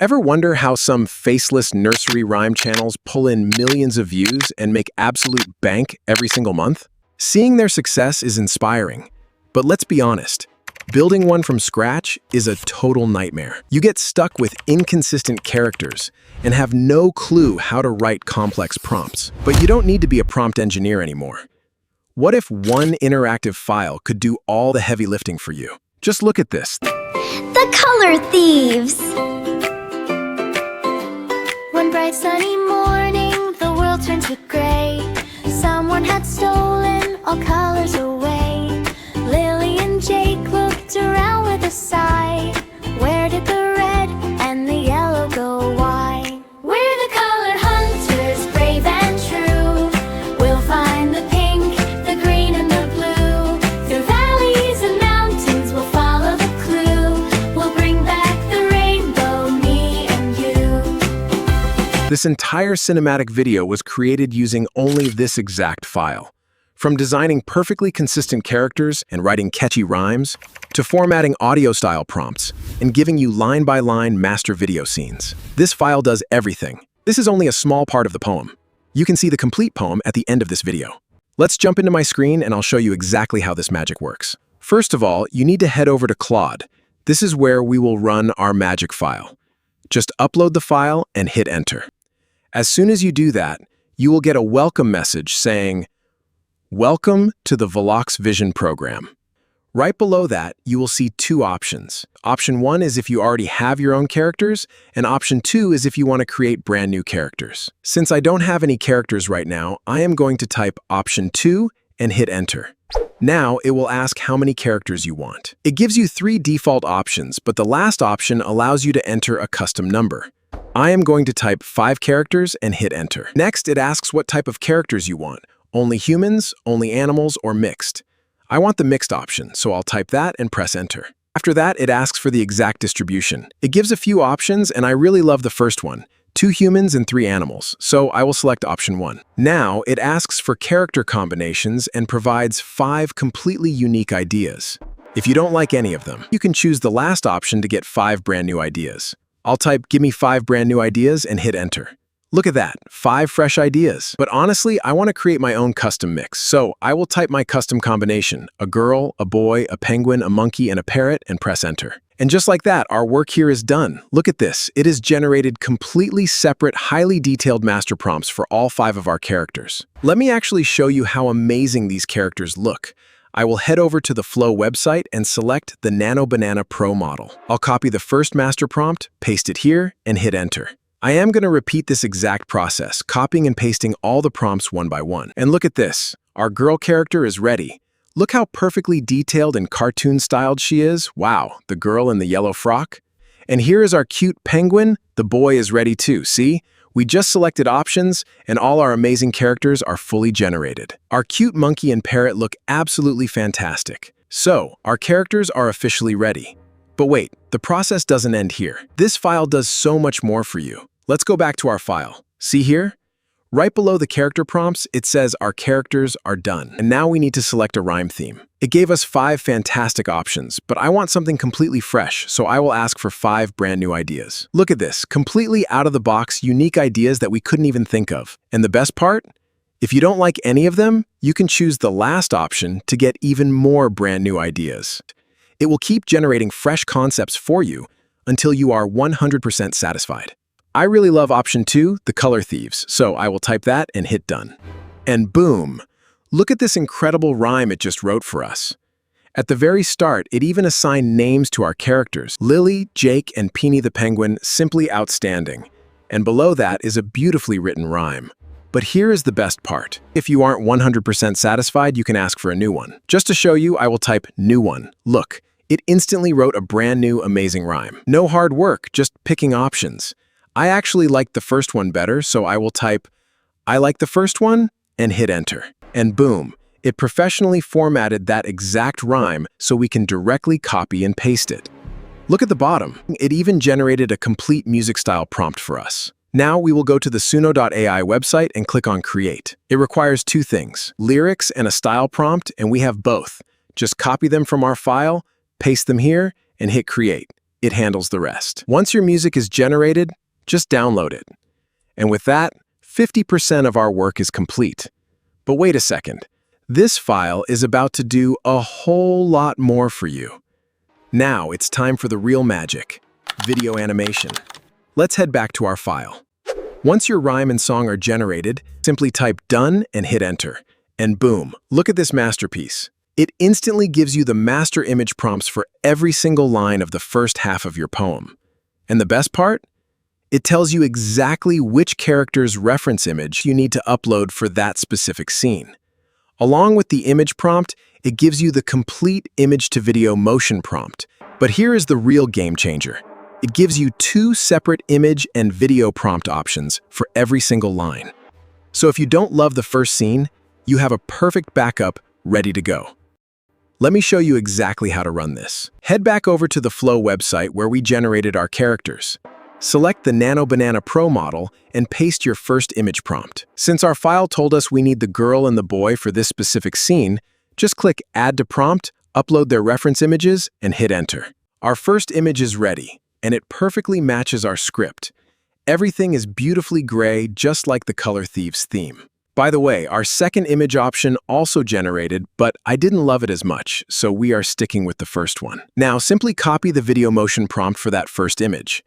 Ever wonder how some faceless nursery rhyme channels pull in millions of views and make absolute bank every single month? Seeing their success is inspiring, but let's be honest, building one from scratch is a total nightmare. You get stuck with inconsistent characters and have no clue how to write complex prompts. But you don't need to be a prompt engineer anymore. What if one interactive file could do all the heavy lifting for you? Just look at this. The color thieves! One bright sunny morning, the world turned to gray. Someone had stolen all colors away. Lily and Jake looked around with a sigh. Where did the red and the yellow go? Why? We're the color hunters, brave and true. We'll find the pink, the green and the blue. Through valleys and mountains, we'll follow the clue. We'll bring back the rainbow, me and you. This entire cinematic video was created using only this exact file. From designing perfectly consistent characters and writing catchy rhymes, to formatting audio-style prompts and giving you line-by-line master video scenes. This file does everything. This is only a small part of the poem. You can see the complete poem at the end of this video. Let's jump into my screen and I'll show you exactly how this magic works. First of all, you need to head over to Claude. This is where we will run our magic file. Just upload the file and hit enter. As soon as you do that, you will get a welcome message saying, "Welcome to the Velox Vision program." Right below that, you will see two options. Option 1 is if you already have your own characters, and option 2 is if you want to create brand new characters. Since I don't have any characters right now, I am going to type option 2 and hit enter. Now it will ask how many characters you want. It gives you 3 default options, but the last option allows you to enter a custom number. I am going to type 5 characters and hit enter. Next, it asks what type of characters you want. Only humans, only animals, or mixed. I want the mixed option, so I'll type that and press enter. After that, it asks for the exact distribution. It gives a few options, and I really love the first one, 2 humans and 3 animals, so I will select option 1. Now, it asks for character combinations and provides 5 completely unique ideas. If you don't like any of them, you can choose the last option to get 5 brand new ideas. I'll type "Give me 5 brand new ideas" and hit enter. Look at that, 5 fresh ideas. But honestly, I want to create my own custom mix, so I will type my custom combination, a girl, a boy, a penguin, a monkey, and a parrot, and press enter. And just like that, our work here is done. Look at this, it has generated completely separate, highly detailed master prompts for all 5 of our characters. Let me actually show you how amazing these characters look. I will head over to the Flow website and select the Nano Banana Pro model. I'll copy the first master prompt, paste it here, and hit enter. I am going to repeat this exact process, copying and pasting all the prompts one by one. And look at this, our girl character is ready. Look how perfectly detailed and cartoon-styled she is. Wow, the girl in the yellow frock. And here is our cute penguin. The boy is ready too, see? We just selected options, and all our amazing characters are fully generated. Our cute monkey and parrot look absolutely fantastic. So, our characters are officially ready. But wait, the process doesn't end here. This file does so much more for you. Let's go back to our file. See here? Right below the character prompts, it says our characters are done. And now we need to select a rhyme theme. It gave us 5 fantastic options, but I want something completely fresh, so I will ask for 5 brand new ideas. Look at this, completely out of the box, unique ideas that we couldn't even think of. And the best part? If you don't like any of them, you can choose the last option to get even more brand new ideas. It will keep generating fresh concepts for you until you are 100% satisfied. I really love option 2, the color thieves, so I will type that and hit done. And boom! Look at this incredible rhyme it just wrote for us. At the very start, it even assigned names to our characters. Lily, Jake, and Peony the penguin, simply outstanding. And below that is a beautifully written rhyme. But here is the best part. If you aren't 100% satisfied, you can ask for a new one. Just to show you, I will type new one. Look, it instantly wrote a brand new amazing rhyme. No hard work, just picking options. I actually liked the first one better, so I will type, "I like the first one," and hit enter. And boom, it professionally formatted that exact rhyme so we can directly copy and paste it. Look at the bottom. It even generated a complete music style prompt for us. Now we will go to the Suno.ai website and click on Create. It requires 2 things, lyrics and a style prompt, and we have both. Just copy them from our file, paste them here, and hit Create. it handles the rest. Once your music is generated, just download it. And with that, 50% of our work is complete. But wait a second. This file is about to do a whole lot more for you. Now it's time for the real magic, video animation. Let's head back to our file. Once your rhyme and song are generated, simply type "done" and hit enter. And boom, look at this masterpiece. It instantly gives you the master image prompts for every single line of the first half of your poem. And the best part? It tells you exactly which character's reference image you need to upload for that specific scene. Along with the image prompt, it gives you the complete image-to-video motion prompt. But here is the real game changer. It gives you 2 separate image and video prompt options for every single line. So if you don't love the first scene, you have a perfect backup ready to go. Let me show you exactly how to run this. Head back over to the Flow website where we generated our characters. Select the Nano Banana Pro model and paste your first image prompt. Since our file told us we need the girl and the boy for this specific scene, just click Add to Prompt, upload their reference images, and hit Enter. Our first image is ready, and it perfectly matches our script. Everything is beautifully gray, just like the Color Thieves theme. By the way, our second image option also generated, but I didn't love it as much, so we are sticking with the first one. Now, simply copy the video motion prompt for that first image.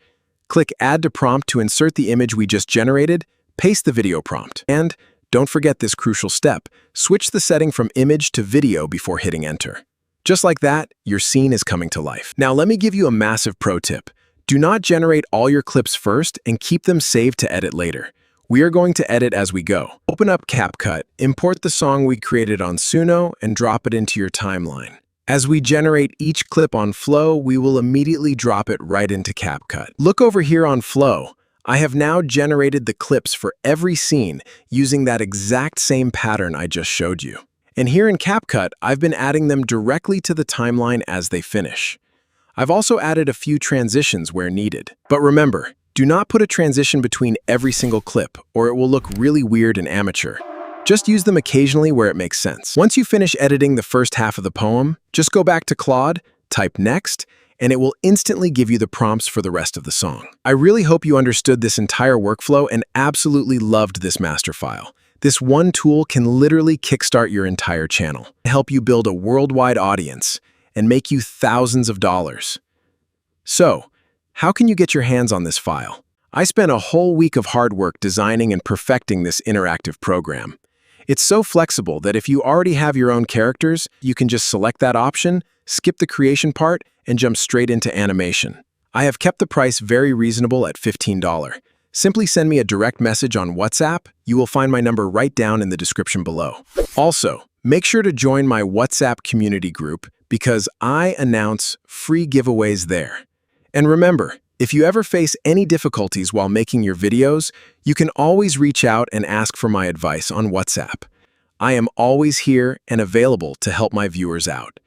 Click Add to Prompt to insert the image we just generated, paste the video prompt, and don't forget this crucial step, switch the setting from image to video before hitting Enter. Just like that, your scene is coming to life. Now let me give you a massive pro tip. Do not generate all your clips first and keep them saved to edit later. We are going to edit as we go. Open up CapCut, import the song we created on Suno, and drop it into your timeline. As we generate each clip on Flow, we will immediately drop it right into CapCut. Look over here on Flow. I have now generated the clips for every scene using that exact same pattern I just showed you. And here in CapCut, I've been adding them directly to the timeline as they finish. I've also added a few transitions where needed. But remember, do not put a transition between every single clip, or it will look really weird and amateur. Just use them occasionally where it makes sense. Once you finish editing the first half of the poem, just go back to Claude, type Next, and it will instantly give you the prompts for the rest of the song. I really hope you understood this entire workflow and absolutely loved this master file. This one tool can literally kickstart your entire channel, help you build a worldwide audience, and make you thousands of dollars. So, how can you get your hands on this file? I spent a whole week of hard work designing and perfecting this interactive program. It's so flexible that if you already have your own characters, you can just select that option, skip the creation part, and jump straight into animation. I have kept the price very reasonable at $15. Simply send me a direct message on WhatsApp. You will find my number right down in the description below. Also, make sure to join my WhatsApp community group because I announce free giveaways there. And remember, if you ever face any difficulties while making your videos, you can always reach out and ask for my advice on WhatsApp. I am always here and available to help my viewers out.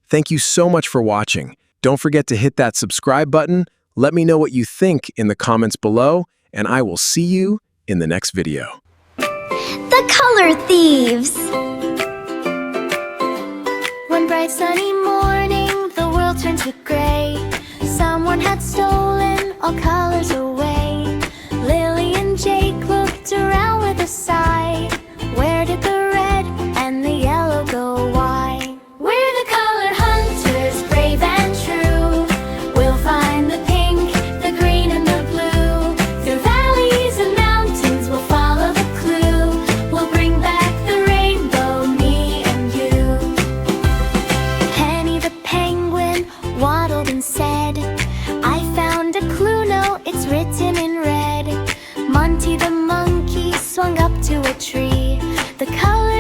Thank you so much for watching. Don't forget to hit that subscribe button. Let me know what you think in the comments below, and I will see you in the next video. The Color Thieves. One bright sunny morning, the world turned to gray. Someone had stolen all colors away. Lily and Jake looked around with a sigh. Where did the red and the yellow go? Why? We're the color hunters, brave and true. We'll find the pink, the green and the blue. Through valleys and mountains, we'll follow the clue. We'll bring back the rainbow, me and you. Penny the penguin waddled and said, I found a clue note, it's written in red. Monty the monkey swung up to a tree. The color